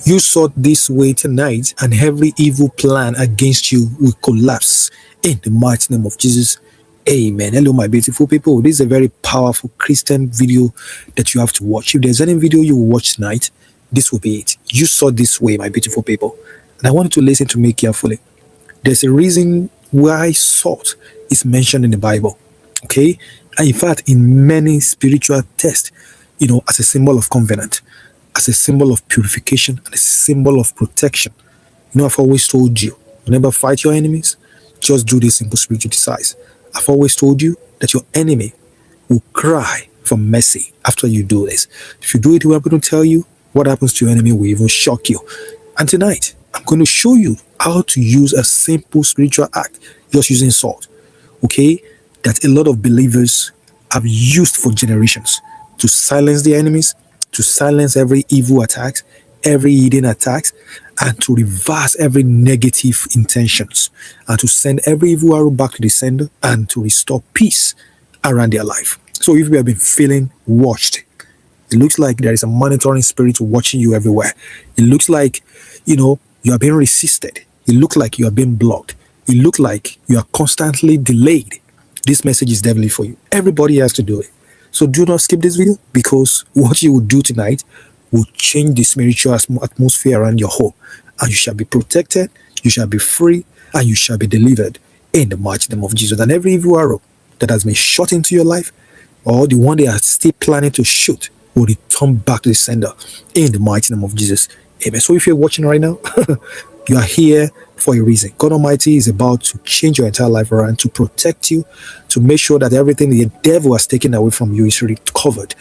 Use sword this way tonight, and every evil plan against you will collapse in the mighty name of Jesus. Amen. Hello, my beautiful people. This is a very powerful Christian video that you have to watch. If there's any video you will watch tonight, this will be it. Use sword this way, my beautiful people. And I want you to listen to me carefully. There's a reason why sword is mentioned in the Bible. Okay? And in fact, in many spiritual texts, as a symbol of covenant, as a symbol of purification, and a symbol of protection. I've always told you, whenever fight your enemies, just do this simple spiritual exercise. I've always told you that your enemy will cry for mercy after you do this. If you do it, I'm going to tell you what happens to your enemy will even shock you. And tonight, I'm going to show you how to use a simple spiritual act, just using sword, okay, that a lot of believers have used for generations to silence the enemies, to silence every evil attack, every hidden attacks, and to reverse every negative intentions, and to send every evil arrow back to the sender, and to restore peace around their life. So if you have been feeling watched, it looks like there is a monitoring spirit watching you everywhere. It looks like, you are being resisted. It looks like you are being blocked. It looks like you are constantly delayed. This message is definitely for you. Everybody has to do it. So do not skip this video, because what you will do tonight will change the spiritual atmosphere around your home, and you shall be protected, you shall be free, and you shall be delivered in the mighty name of Jesus. And every evil arrow that has been shot into your life, or the one they are still planning to shoot, will return back to the sender in the mighty name of Jesus. Amen. So if you're watching right now, you are here for a reason. God Almighty is about to change your entire life around, to protect you, to make sure that everything the devil has taken away from you is recovered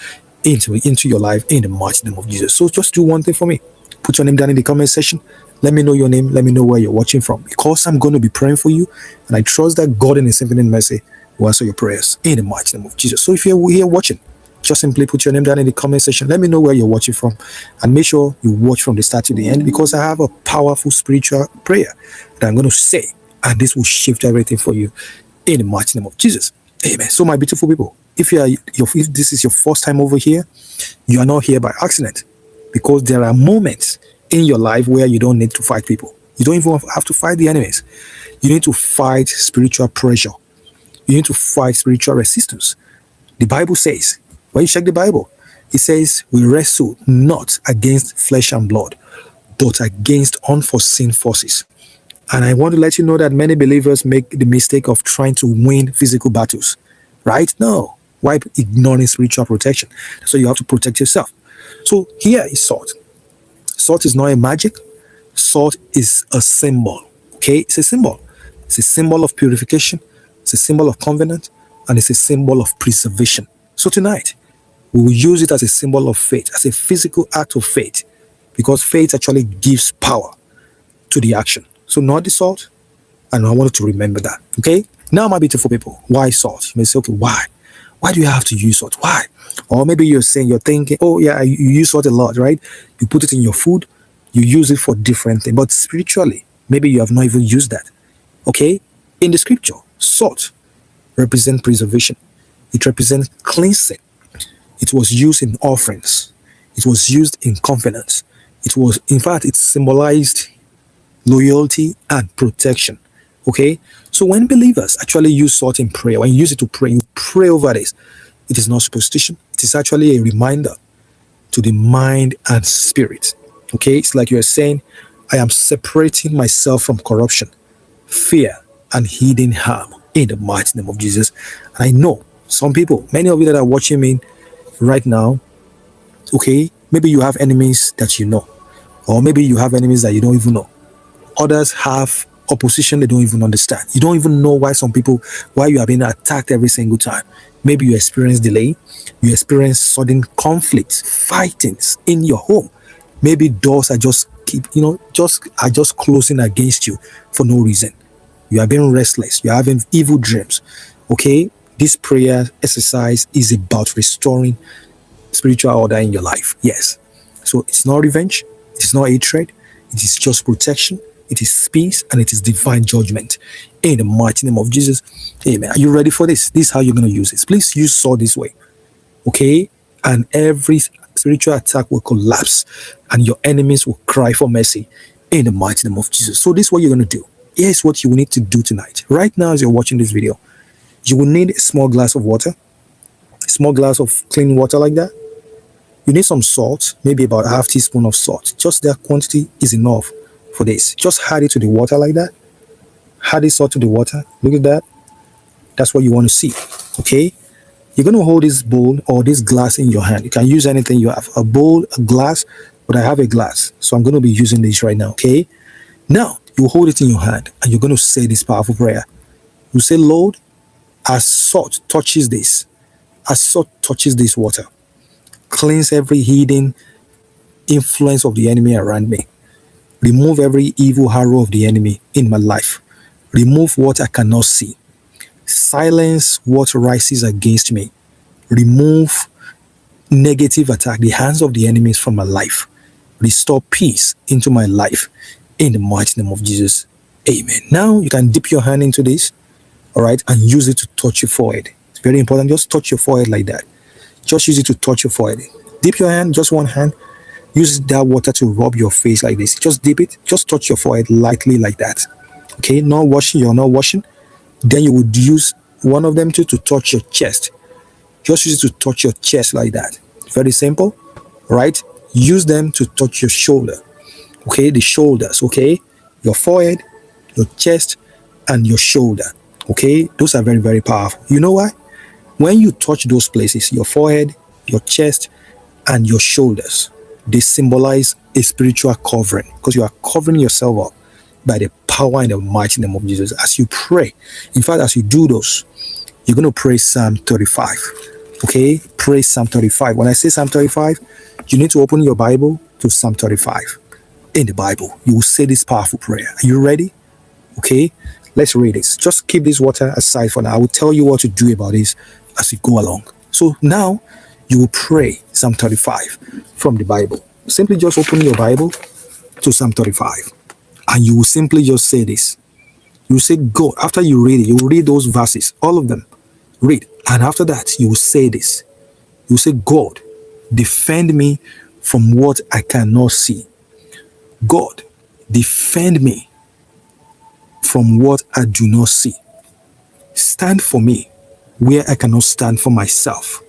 into your life in the mighty name of Jesus. So just do one thing for me. Put your name down in the comment section. Let me know your name. Let me know where you're watching from, because I'm going to be praying for you, and I trust that God in His infinite mercy will answer your prayers in the mighty name of Jesus. So if you're here watching, just simply put your name down in the comment section. Let me know where you're watching from, and make sure you watch from the start to the end, because I have a powerful spiritual prayer that I'm going to say, and this will shift everything for you in the mighty name of Jesus. Amen. So my beautiful people, if this is your first time over here, you are not here by accident, because there are moments in your life where you don't need to fight people. You don't even have to fight the enemies. You need to fight spiritual pressure. You need to fight spiritual resistance. The Bible says, when you check the Bible, it says we wrestle not against flesh and blood, but against unforeseen forces. And I want to let you know that many believers make the mistake of trying to win physical battles, right? No. Why? Ignoring spiritual protection. So you have to protect yourself. So here is sword. Sword is not a magic. Sword is a symbol. Okay? It's a symbol. It's a symbol of purification. It's a symbol of covenant. And it's a symbol of preservation. So tonight, we will use it as a symbol of faith, as a physical act of faith, because faith actually gives power to the action. So not the sword, and I want you to remember that. Okay? Now, my beautiful people, why sword? You may say, okay, why? Why do you have to use sword? Why? Or maybe you're thinking, oh yeah, you use sword a lot, right? You put it in your food, you use it for different things. But spiritually, maybe you have not even used that. Okay? In the scripture, sword represents preservation. It represents cleansing. It was used in offerings. It was used in covenants. In fact, it symbolized loyalty and protection. Okay? So when believers actually use sword in prayer, when you use it to pray, you pray over this. It is not superstition. It is actually a reminder to the mind and spirit. Okay? It's like you're saying, I am separating myself from corruption, fear, and hidden harm in the mighty name of Jesus. And I know some people, many of you that are watching me right now, okay, maybe you have enemies that you know, or maybe you have enemies that you don't even know. Others have opposition they don't even understand. You don't even know why you are being attacked every single time. Maybe you experience delay, you experience sudden conflicts, fightings in your home. Maybe doors are just closing against you for no reason. You are being restless, you are having evil dreams. Okay, this prayer exercise is about restoring spiritual order in your life. Yes. So it's not revenge, it's not hatred, it is just protection, it is peace, and it is divine judgment. In the mighty name of Jesus. Amen. Are you ready for this? This is how you're going to use this. Please use sword this way. Okay? And every spiritual attack will collapse and your enemies will cry for mercy in the mighty name of Jesus. So this is what you're going to do. Here's what you will need to do tonight. Right now, as you're watching this video, you will need a small glass of water, a small glass of clean water like that. You need some salt, maybe about a half teaspoon of salt. Just that quantity is enough for this. Just add it to the water like that. Add this salt to the water. Look at that. That's what you want to see. Okay? You're going to hold this bowl or this glass in your hand. You can use anything you have. A bowl, a glass, but I have a glass. So I'm going to be using this right now. Okay? Now, you hold it in your hand and you're going to say this powerful prayer. You say, Lord, as salt touches this water, cleanse every hidden influence of the enemy around me. Remove every evil arrow of the enemy in my life. Remove what I cannot see. Silence what rises against me. Remove negative attack, the hands of the enemies from my life. Restore peace into my life in the mighty name of Jesus. Amen. Now you can dip your hand into this, all right, and use it to touch your forehead. It's very important. Just touch your forehead like that. Just use it to touch your forehead. Dip your hand, just one hand. Use that water to rub your face like this. Just dip it. Just touch your forehead lightly like that. Okay, not washing. You're not washing. Then you would use one of them to touch your chest. Just use it to touch your chest like that. Very simple, right? Use them to touch your shoulder. Okay, the shoulders. Okay, your forehead, your chest, and your shoulder. Okay, those are very, very powerful. You know why? When you touch those places, your forehead, your chest, and your shoulders, they symbolize a spiritual covering because you are covering yourself up by the power and the mighty name of Jesus. As you pray, in fact, as you do those, you're going to pray Psalm 35. Okay, pray Psalm 35. When I say Psalm 35, you need to open your Bible to Psalm 35. In the Bible, you will say this powerful prayer. Are you ready? Okay, let's read this. Just keep this water aside for now. I will tell you what to do about this as we go along. So now you will pray Psalm 35 from the Bible. Simply just open your Bible to Psalm 35 and you will simply just say this. You will say, God, after you read it, you will read those verses, all of them. Read. And after that, you will say this. You will say, God, defend me from what I cannot see. God, defend me from what I do not see. Stand for me where I cannot stand for myself.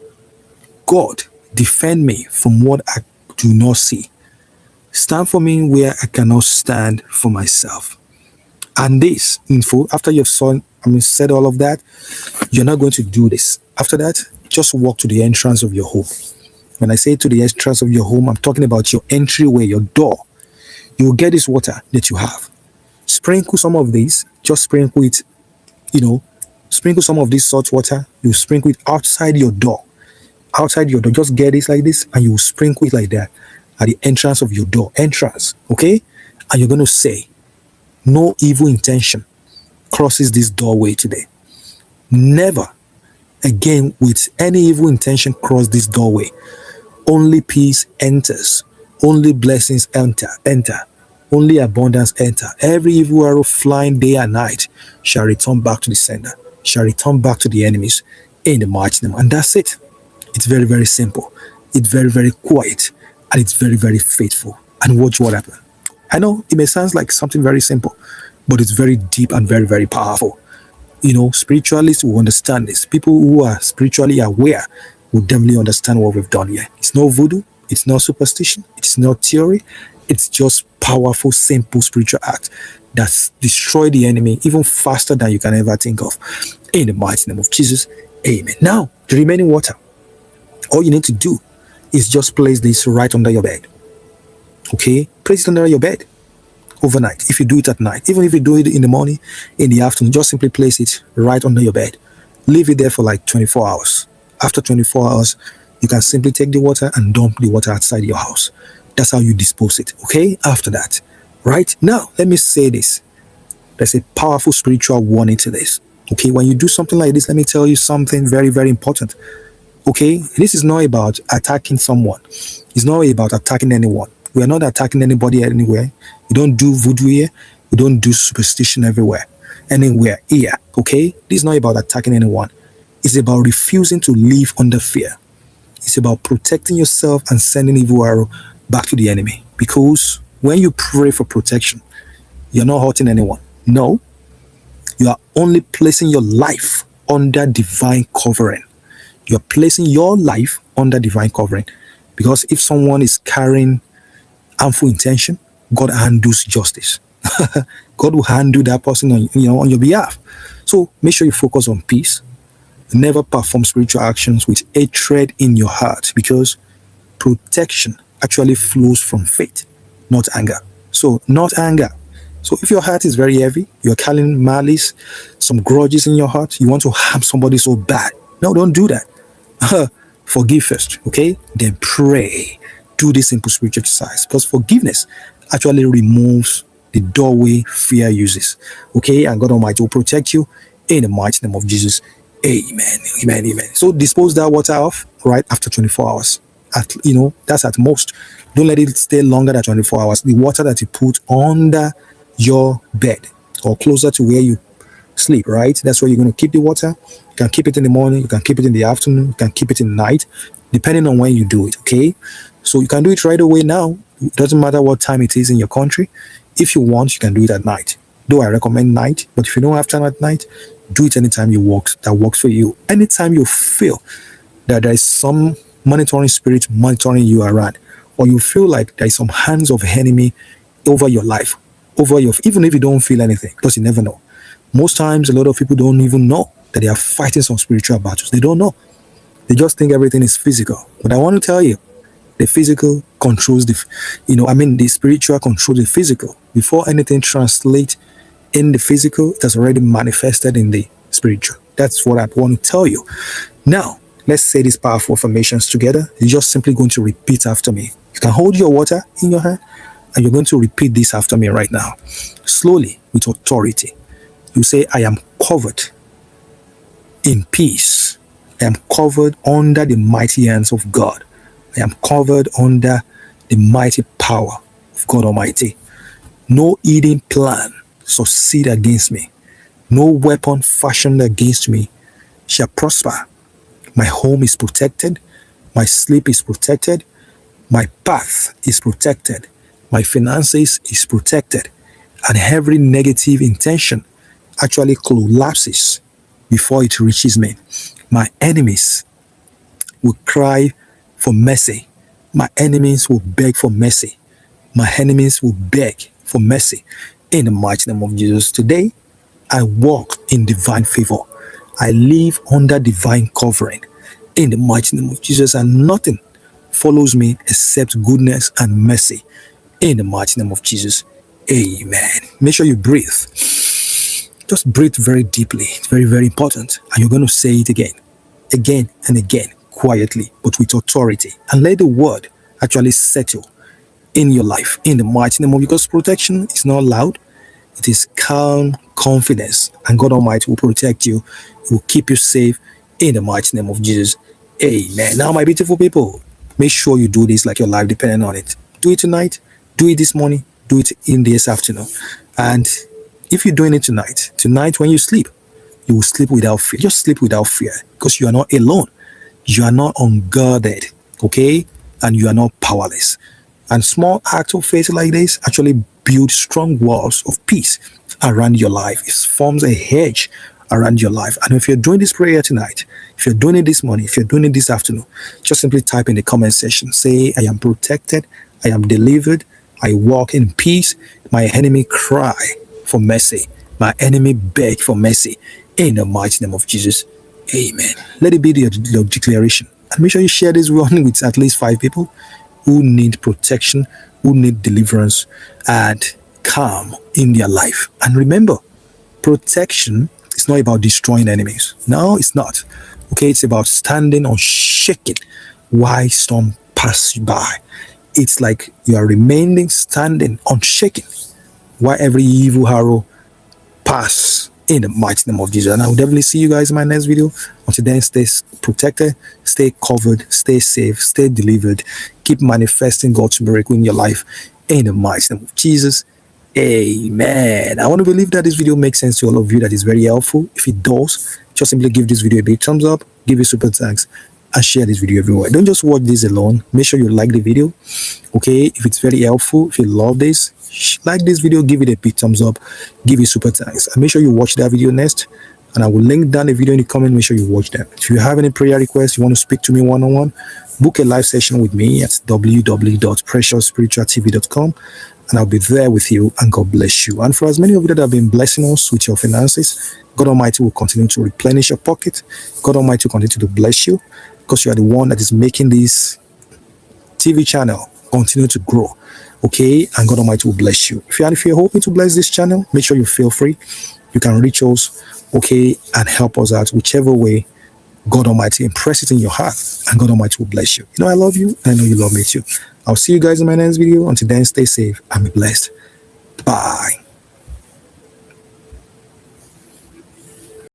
God, defend me from what I do not see. Stand for me where I cannot stand for myself. And this info, after you've said all of that, you're not going to do this. After that, just walk to the entrance of your home. When I say to the entrance of your home, I'm talking about your entryway, your door. You will get this water that you have. Sprinkle some of this. Just sprinkle it, sprinkle some of this salt water. You sprinkle it outside your door. Outside your door. Just get this like this and you will sprinkle it like that at the entrance of your door. Entrance. Okay? And you're going to say, no evil intention crosses this doorway today. Never again with any evil intention cross this doorway. Only peace enters. Only blessings enter. Only abundance enter. Every evil arrow flying day and night shall return back to the sender, shall return back to the enemies in the mighty name. And that's it. It's very, very simple. It's very, very quiet. And it's very, very faithful. And watch what happens. I know it may sound like something very simple, but it's very deep and very, very powerful. Spiritualists will understand this. People who are spiritually aware will definitely understand what we've done here. It's no voodoo. It's not superstition. It's not theory. It's just powerful, simple spiritual act that's destroyed the enemy even faster than you can ever think of. In the mighty name of Jesus, amen. Now, the remaining water, all you need to do is just place this right under your bed. Okay? Place it under your bed overnight. If you do it at night, even if you do it in the morning, in the afternoon, just simply place it right under your bed. Leave it there for like 24 hours. After 24 hours, you can simply take the water and dump the water outside your house. That's how you dispose it, okay? After that, right? Now, let me say this. There's a powerful spiritual warning to this, okay? When you do something like this, let me tell you something very, very important, okay? This is not about attacking someone. It's not about attacking anyone. We are not attacking anybody anywhere. We don't do voodoo here. We don't do superstition anywhere here, okay? This is not about attacking anyone. It's about refusing to live under fear. It's about protecting yourself and sending evil arrow back to the enemy. Because when you pray for protection, you're not hurting anyone. No, you are only placing your life under divine covering. You're placing your life under divine covering. Because if someone is carrying harmful intention, God handles justice. God will handle that person on your behalf. So make sure you focus on peace. Never perform spiritual actions with hatred in your heart, because protection actually flows from faith, not anger. So not anger. So if your heart is very heavy, you're carrying malice, some grudges in your heart, you want to harm somebody so bad. No, don't do that. Forgive first, okay? Then pray. Do this simple spiritual exercise, because forgiveness actually removes the doorway fear uses. Okay? And God Almighty will protect you in the mighty name of Jesus. Amen. Amen. Amen. So dispose that water off right after 24 hours. That's at most. Don't let it stay longer than 24 hours. The water that you put under your bed or closer to where you sleep, right? That's where you're going to keep the water. You can keep it in the morning, you can keep it in the afternoon, you can keep it in the night, depending on when you do it, okay? So you can do it right away now. It doesn't matter what time it is in your country. If you want, you can do it at night. Though I recommend night, but if you don't have time at night, do it anytime that works for you. Anytime you feel that there is some monitoring spirit monitoring you around, or you feel like there is some hands of enemy over your life, even if you don't feel anything, because you never know. Most times, a lot of people don't even know that they are fighting some spiritual battles. They don't know. They just think everything is physical. But I want to tell you, the physical controls the spiritual controls the physical. Before anything translates in the physical, it has already manifested in the spiritual. That's what I want to tell you. Now, let's say these powerful affirmations together. You're just simply going to repeat after me. You can hold your water in your hand, and you're going to repeat this after me right now. Slowly, with authority. You say, I am covered in peace. I am covered under the mighty hands of God. I am covered under the mighty power of God Almighty. No hidden plan succeed against me. No weapon fashioned against me shall prosper. My home is protected. My sleep is protected. My path is protected. My finances is protected. And every negative intention actually collapses before it reaches me. My enemies will cry for mercy. My enemies will beg for mercy. My enemies will beg for mercy. In the mighty name of Jesus, today, I walk in divine favor. I live under divine covering. In the mighty name of Jesus, and nothing follows me except goodness and mercy. In the mighty name of Jesus, amen. Make sure you breathe. Just breathe very deeply. It's very, very important. And you're going to say it again and again, quietly, but with authority. And let the word actually settle in your life. In the mighty name of, because protection is not loud. It is calm confidence. And God Almighty will protect you. He will keep you safe. In the mighty name of Jesus. Amen. Now, my beautiful people, make sure you do this like your life depending on it. Do it tonight. Do it this morning. Do it in this afternoon. And if you're doing it tonight when you sleep, you will sleep without fear. Just sleep without fear, because you are not alone. You are not unguarded, okay? And you are not powerless. And small acts of faith like this actually build strong walls of peace around your life. It forms a hedge around your life. And if you're doing this prayer tonight, if you're doing it this morning, if you're doing it this afternoon, just simply type in the comment section. Say, I am protected. I am delivered. I walk in peace. My enemy cry for mercy. My enemy beg for mercy. In the mighty name of Jesus. Amen. Let it be your declaration. And make sure you share this one with at least 5 people who need protection, who need deliverance and calm in their life. And remember, protection is not about destroying enemies. No, it's not. Okay, it's about standing unshaken while storm pass you by. It's like you are remaining standing unshaken while every evil arrow pass in the mighty name of Jesus. And I will definitely see you guys in my next video. Until then, stay protected, stay covered, stay safe, stay delivered. Keep manifesting God's miracle in your life in the mighty name of Jesus. Amen. I want to believe that this video makes sense to all of you, that is very helpful. If it does, just simply give this video a big thumbs up, give it super thanks, and share this video everywhere. Don't just watch this alone. Make sure you like the video. Okay, if it's very helpful, if you love this, like this video, give it a big thumbs up, give it super thanks, and make sure you watch that video next. And I will link down the video in the comment. Make sure you watch that. If you have any prayer requests, you want to speak to me one-on-one, book a live session with me at www.PreciousSpiritualTV.com, and I'll be there with you. And God bless you. And for as many of you that have been blessing us with your finances, God Almighty will continue to replenish your pocket. God Almighty will continue to bless you, because you are the one that is making this TV channel continue to grow. Okay, and God Almighty will bless you. If you're hoping to bless this channel, make sure you feel free. You can reach us, okay, and help us out whichever way God Almighty impress it in your heart, and God Almighty will bless you. You know I love you, and I know you love me too. I'll see you guys in my next video. Until then, stay safe and be blessed. Bye.